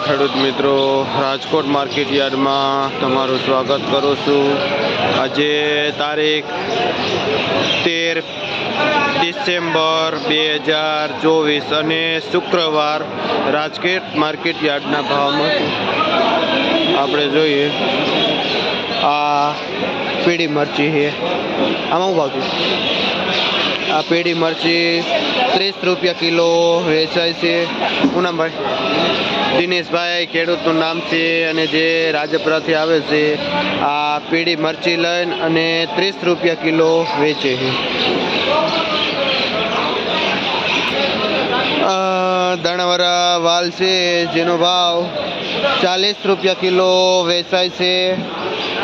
ખેડૂત મિત્રો, રાજકોટ માર્કેટ યાર્ડમાં તમારું સ્વાગત કરું છું। આજે તારીખ 13 ડિસેમ્બર 2024 અને શુક્રવાર રાજકોટ માર્કેટ યાર્ડના ભાવમાં આપણે જોઈએ। આ પીળી મરચી છે, આમાં શું ભાવ છે? આ પીળી મરચી 30 રૂપિયા કિલો વેચાય છે। શું નામ ભાઈ? દિનેશભાઈ ખેડૂતનું નામ છે અને જે રાજપરાથી આવે છે આ પીળી મરચી લઈને અને 30 રૂપિયા કિલો વેચે છે। દાણાવાળા વાલ છે જેનો ભાવ 40 રૂપિયા કિલો વેચાય છે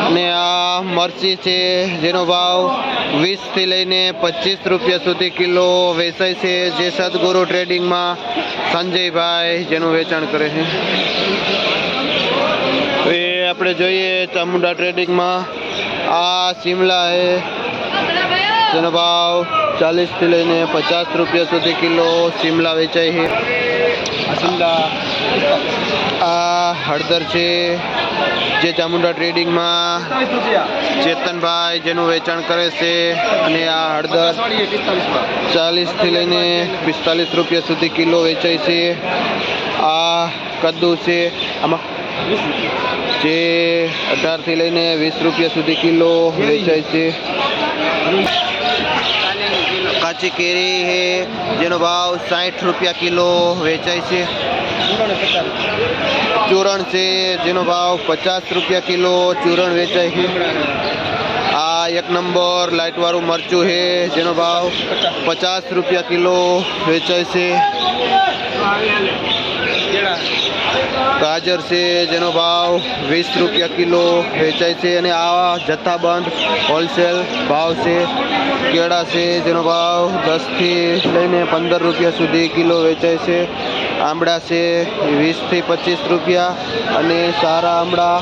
અને આ મરચી છે જેનો ભાવ 20 થી લઈને 25 રૂપિયા સુધી કિલો વેચાય છે। જે સદગુરુ ટ્રેડિંગમાં સંજયભાઈ જેનું વેચાણ કરે છે। એ આપણે જોઈએ ચામુંડા ટ્રેડિંગમાં આ શિમલા છે જેનો ભાવ 40 થી લઈને 50 રૂપિયા સુધી કિલો શિમલા વેચાય છે। આ હળદર છે જે ચામુંડા ટ્રેડિંગમાં ચેતનભાઈ જેનું વેચાણ કરે છે અને આ હળદર 40 થી લઈને 45 રૂપિયા સુધી કિલો વેચાય છે। આ કદ્દુ છે આમાં જે 18 થી લઈને 20 રૂપિયા સુધી કિલો વેચાય છે। કાચી કેરી છે જેનો ભાવ 60 રૂપિયા કિલો વેચાય છે। ચૂરણ છે જેનો ભાવ 50 રૂપિયા કિલો ચૂરણ વેચાય છે। આ એક નંબર લાઇટ વાળું મરચું છે જેનો ભાવ 50 રૂપિયા કિલો વેચાય છે। ગાજર છે જેનો ભાવ 20 રૂપિયા કિલો વેચાય છે અને આ જથ્થાબંધ હોલસેલ ભાવ છે। કેળા છે જેનો ભાવ 10 થી લઈને 15 રૂપિયા સુધી કિલો વેચાય છે। આંબળા છે 20 થી 25 રૂપિયા અને સારા આંબળા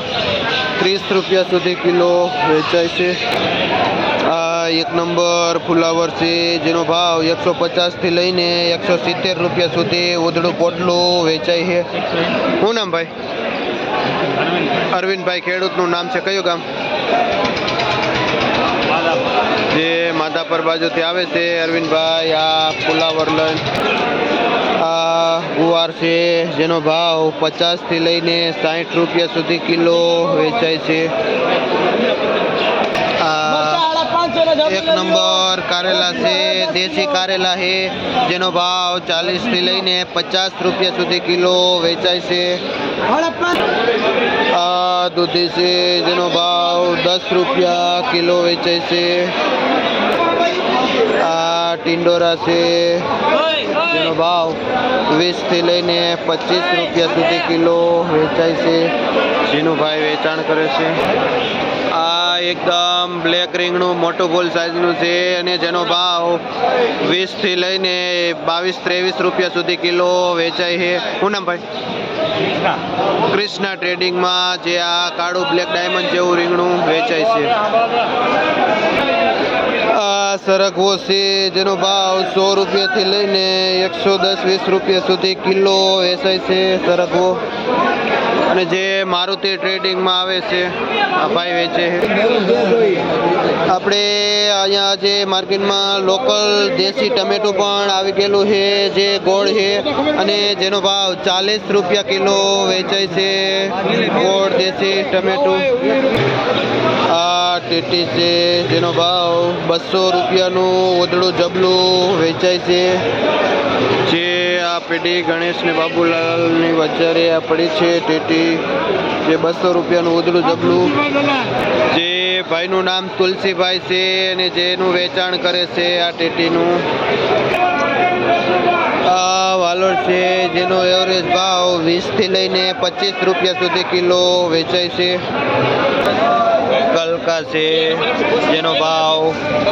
30 રૂપિયા સુધી કિલો વેચાય છે। આ એક નંબર ફુલાવર છે જેનો ભાવ 150 થી લઈને 170 રૂપિયા સુધી ઉધડું પોટલું વેચાય છે। શું નામ ભાઈ? અરવિંદભાઈ ખેડૂતનું નામ છે, કયું ગામ? જે માધાપર બાજુથી આવે છે અરવિંદભાઈ આ ફુલાવર લઈને। આ ગુવાર છે જેનો ભાવ 50 થી લઈને 60 રૂપિયા સુધી કિલો વેચાય છે। એક નંબર કારેલા છે દેશી કારેલા છે જેનો ભાવ 40 થી લઈને 50 રૂપિયા સુધી કિલો વેચાય છે। આ દૂધી છે જેનો ભાવ 10 રૂપિયા કિલો વેચાય છે। આ ટિંડોરા છે જેનો ભાવ 20 થી લઈને 25 રૂપિયા સુધી કિલો વેચાય છે। જીનુભાઈ વેચાણ કરે છે। આ એકદમ બ્લેક રીંગણું મોટું ફૂલ સાઈઝનું છે અને જેનો ભાવ 20 થી લઈને 22-23 રૂપિયા સુધી કિલો વેચાય છે। શું નામ ભાઈ? કૃષ્ણા ટ્રેડિંગમાં જે આ કાળું બ્લેક ડાયમંડ જેવું રીંગણું વેચાય છે। આ સરગવો છે જેનો ભાવ 100 રૂપિયાથી લઈને 110-20 રૂપિયા સુધી કિલો વેચાય છે સરગવો અને જે મારુતિ ટ્રેડિંગમાં આવે છે આ ભાઈ વેચે છે। આપણે અહીંયા જે માર્કેટમાં લોકલ દેશી ટમેટું પણ આવી ગયેલું છે જે ગોળ છે અને જેનો ભાવ 40 રૂપિયા કિલો વેચાય છે ગોળ દેશી ટમેટું। આ ટેટી છે જેનો ભાવ 200 રૂપિયાનું ઉધડું જબલું વેચાય છે। જે આ પેઢી ગણેશ ને બાબુલાલની વચ્ચે આ પડી છે ટેટી જે 200 રૂપિયાનું ઉધડું જબલું। જે ભાઈનું નામ તુલસીભાઈ છે અને જેનું વેચાણ કરે છે આ ટેટીનું। આ વાલોડ છે જેનો એવરેજ ભાવ 20 થી લઈને 25 રૂપિયા સુધી કિલો વેચાય છે। ગલકા છે જેનો ભાવ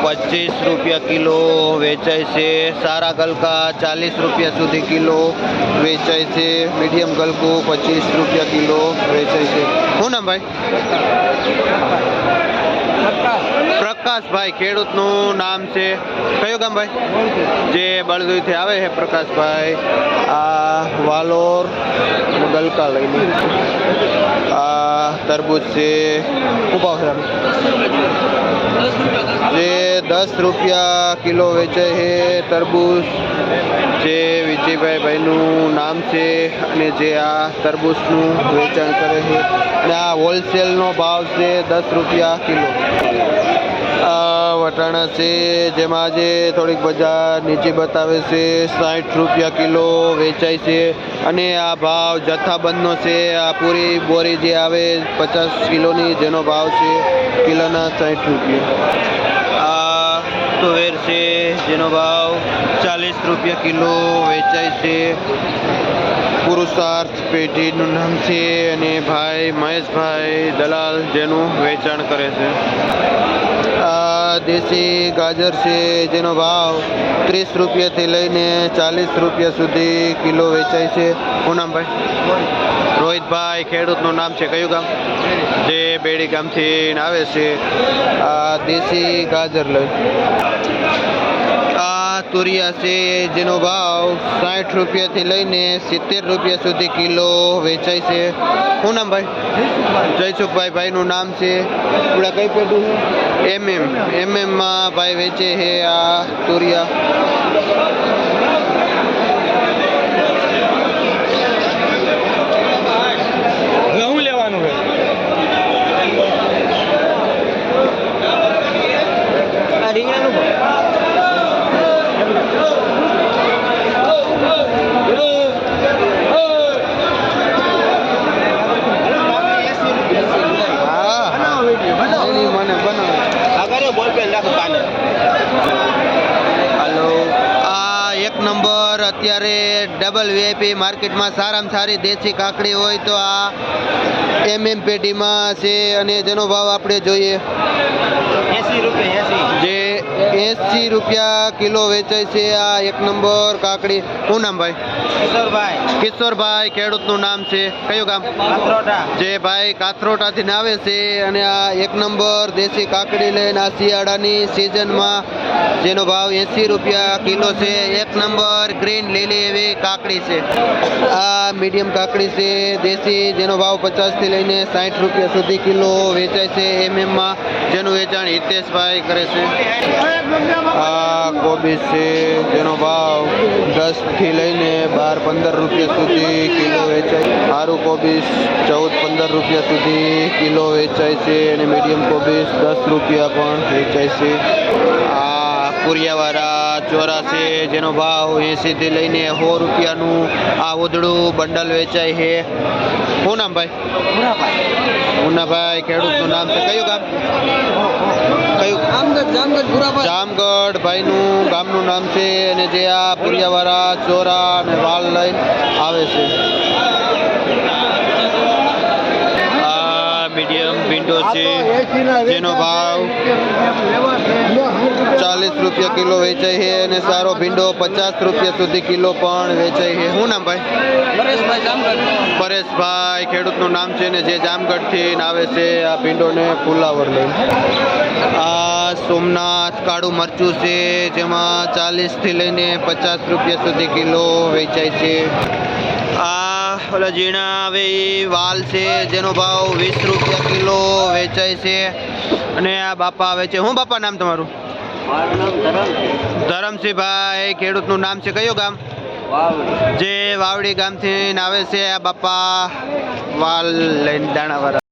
25 રૂપિયા કિલો વેચાય છે। સારા ગલકા 40 રૂપિયા સુધી કિલો વેચાય છે। મીડિયમ ગલકું 25 રૂપિયા કિલો વેચાય છે। શું નામ ભાઈ? પ્રકાશભાઈ ખેડૂતનું નામ છે. કયું ગામ ભાઈ? જે બળદુઈથી આવે છે પ્રકાશભાઈ. આ વાલોર ગલકા લઈને આ તરબૂચ છે. શું ભાવ છે? જે 10 રૂપિયા કિલો વેચાય છે તરબૂચ. જે વિજયભાઈ ભાઈનું નામ છે અને જે આ તરબૂચનું વેચાણ કરે છે અને આ હોલસેલનો ભાવ છે 10 રૂપિયા કિલો. આ વટાણા છે જેમાં આજે થોડીક બજાર નીચે બતાવે છે. 60 રૂપિયા કિલો વેચાય છે અને આ ભાવ જથ્થાબંધનો છે. આ પૂરી બોરી જે આવે 50 કિલોની જેનો ભાવ છે કિલોના 60 રૂપિયા. આ તુવેર છે જેનો ભાવ 40 રૂપિયા કિલો વેચાય છે. પુરુષાર્થ પેઢીનું નામ છે અને ભાઈ મહેશભાઈ દલાલ જેનું વેચાણ કરે છે. આ દેશી ગાજર છે જેનો ભાવ 30 રૂપિયાથી લઈને 40 રૂપિયા સુધી કિલો વેચાય છે. શું નામ ભાઈ? રોહિતભાઈ ખેડૂતનું નામ છે. કયું ગામ? જે બેડી ગામથી આવે છે. આ દેશી ગાજર લઈ. આ તુરિયા છે જેનો ભાવ 60 રૂપિયાથી લઈને 70 રૂપિયા સુધી કિલો વેચાય છે. શું નામ ભાઈ? જયસુખભાઈ ભાઈનું નામ છે. આપણા કઈ પેઢું? એમએમમાં ભાઈ વેચે છે આ તુરિયા. ઘઉં લેવાનું છે. આ રીંગણાનું હાલો. આ 1 નંબર અત્યારે ડબલ વીઆઈપી માર્કેટમાં સારામાં સારી દેશી કાકડી હોય તો આ એમએમ પેઢીમાં છે અને જેનો ભાવ આપણે જોઈએ 80 રૂપિયા. જે 80 રૂપિયા કિલો વેચાય છે આ 1 નંબર કાકડી. શું નામ ભાઈ? કિશોરભાઈ ખેડૂતનું નામ છે. કયું ગામ? જે ભાઈ કાથરોટાથી આવે છે અને આ 1 નંબર દેશી કાકડી લઈને આ શિયાળાની સિઝનમાં જેનો ભાવ 80 રૂપિયા કિલો છે. 1 નંબર ગ્રીન લીલી એવી કાકડી છે. આ મીડિયમ કાકડી છે દેશી જેનો ભાવ 50થી લઈને 60 રૂપિયા સુધી કિલો વેચાય છે એમએમમાં જેનું વેચાણ હિતેશભાઈ કરે છે. આ કોબીજ છે જેનો ભાવ 10થી લઈને 12-15 રૂપિયા સુધી કિલો વેચાય. સારું કોબીજ 14-15 રૂપિયા સુધી કિલો વેચાય છે અને મીડિયમ કોબીજ 10 રૂપિયા પણ વેચાય છે. આ કુરિયાવાળા ચોરા છે જેનો ભાવ 80થી લઈને 100 રૂપિયાનું આ ઉધડું બંડલ વેચાય છે. શું નામ ભાઈ? મુન્નાભાઈ ખેડૂતનું નામ છે. કયું ગામ? જામગઢ ભાઈનું ગામનું નામ છે અને જે આ પુરિયાવાળા ચોરા અને વાલ લઈને આવે છે. આ મીડિયમ ભીંડો છે જેનો ભાવ 40 રૂપિયા કિલો વેચાય છે અને સારો ભીંડો 50 રૂપિયા સુધી કિલો પણ વેચાય છે. શું નામ ભાઈ? પરેશભાઈ ખેડૂતનું નામ છે ને જે જામગઢથી આવે છે આ ભીંડોને ફુલાવર લઈને. આ સોમનાથ કાળું મરચું છે જેમાં 40થી લઈને 50 રૂપિયા સુધી કિલો વેચાય છે. આ ઓલા ઝીણા આવે એ વાલ છે જેનો ભાવ 20 રૂપિયા કિલો વેચાય છે અને આ બાપા આવે છે. શું બાપા નામ તમારું? ધરમસિંહભાઈ ખેડૂતનું નામ છે. કયું ગામ? જે વાવડી ગામથી આવે છે આ બાપા વાલ લઈને દાણાવાળા.